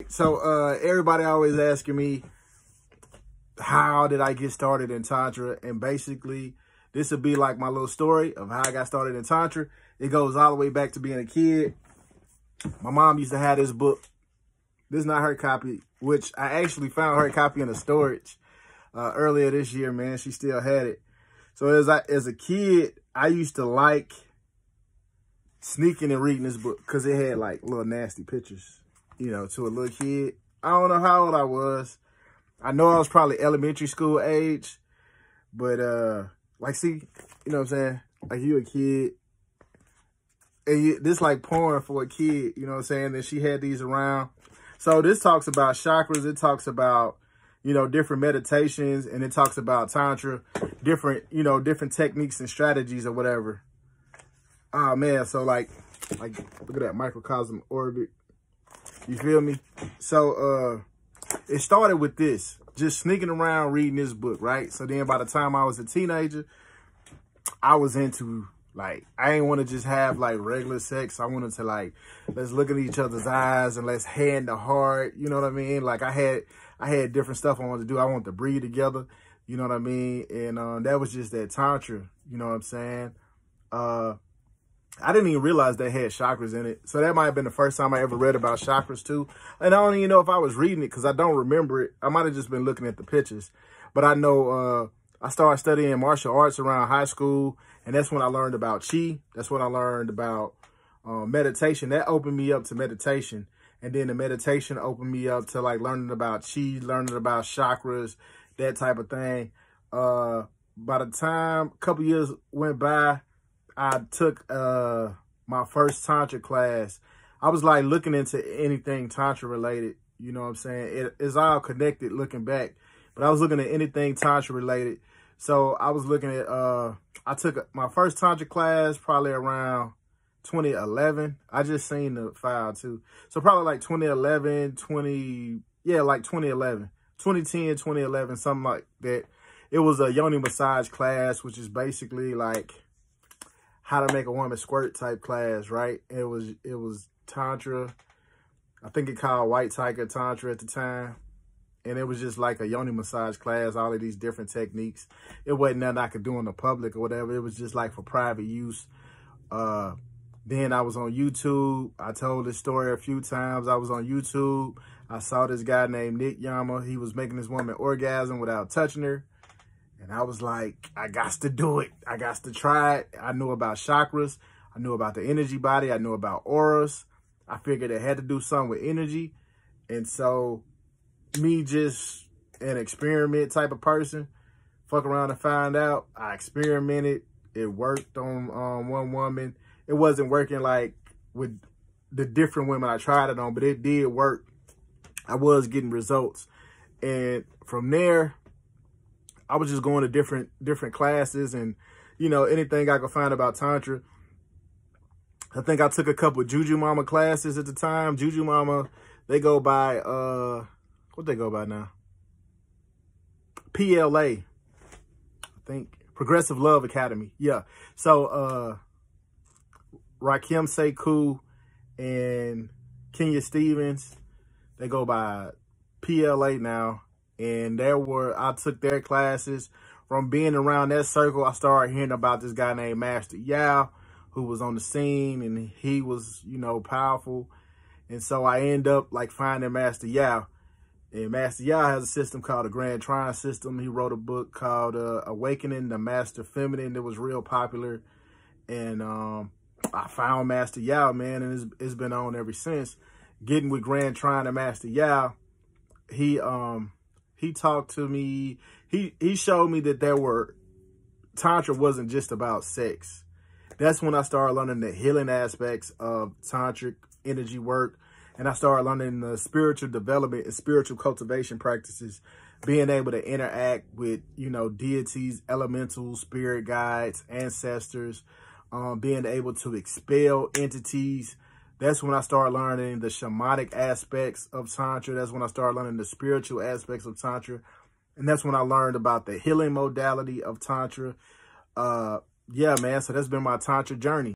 So everybody always asking me, how did I get started in Tantra? And basically, this would be like my little story of how I got started in Tantra. It goes all the way back to being a kid. My mom used to have this book. This is not her copy, which I actually found her copy in the storage earlier this year, man. She still had it. So as a kid, I used to like sneaking and reading this book because it had like little nasty pictures, you know, to a little kid. I don't know how old I was. I know I was probably elementary school age, but like, see, you know what I'm saying? Like, you a kid, and this like porn for a kid, you know what I'm saying? That she had these around. So this talks about chakras. It talks about, you know, different meditations, and it talks about Tantra, different, you know, different techniques and strategies or whatever. Oh man, so like look at that microcosm orbit. You feel me? So it started with this, just sneaking around reading this book, right? So then by the time I was a teenager, I was into, like, I didn't want to just have like regular sex. I wanted to, like, let's look at each other's eyes and let's hand the heart. You know what I mean? Like, I had different stuff I wanted to do. I wanted to breathe together. You know what I mean? And that was just that Tantra. You know what I'm saying? I didn't even realize they had chakras in it. So that might have been the first time I ever read about chakras too. And I don't even know if I was reading it because I don't remember it. I might have just been looking at the pictures. But I know I started studying martial arts around high school. And that's when I learned about Chi. That's when I learned about meditation. That opened me up to meditation. And then the meditation opened me up to like learning about Chi, learning about chakras, that type of thing. By the time a couple years went by, I took my first Tantra class. I was like looking into anything Tantra related. You know what I'm saying? It's all connected looking back. But I was looking at anything Tantra related. So I was looking at, I took my first Tantra class probably around 2011. I just seen the file too. So probably like 2011, 2011, 2010, 2011, something like that. It was a yoni massage class, which is basically like how to make a woman squirt type class, right? It was Tantra. I think it called White Tiger Tantra at the time. And it was just like a yoni massage class, all of these different techniques. It wasn't nothing I could do in the public or whatever. It was just like for private use. Then I was on YouTube. I told this story a few times. I was on YouTube. I saw this guy named Nick Yama. He was making this woman orgasm without touching her. And I was like, I got to do it. I got to try it. I knew about chakras. I knew about the energy body. I knew about auras. I figured it had to do something with energy. And so me just an experiment type of person, fuck around and find out. I experimented. It worked on one woman. It wasn't working like with the different women I tried it on, but it did work. I was getting results. And from there, I was just going to different classes and, you know, anything I could find about Tantra. I think I took a couple of Juju Mama classes at the time. Juju Mama, they go by, what they go by now? PLA, I think. Progressive Love Academy. Yeah. So, Rakim Sekou and Kenya Stevens, they go by PLA now. And I took their classes. From being around that circle, I started hearing about this guy named Master Yao, who was on the scene, and he was, you know, powerful. And so I end up like finding Master Yao. And Master Yao has a system called the Grand Trine System. He wrote a book called Awakening the Master Feminine that was real popular. And I found Master Yao, man, and it's been on ever since. Getting with Grand Trine and Master Yao, he talked to me. He showed me that Tantra wasn't just about sex. That's when I started learning the healing aspects of tantric energy work. And I started learning the spiritual development and spiritual cultivation practices, being able to interact with, you know, deities, elementals, spirit guides, ancestors, being able to expel entities. That's when I started learning the shamanic aspects of Tantra. That's when I started learning the spiritual aspects of Tantra. And that's when I learned about the healing modality of Tantra. Yeah, man. So that's been my Tantra journey.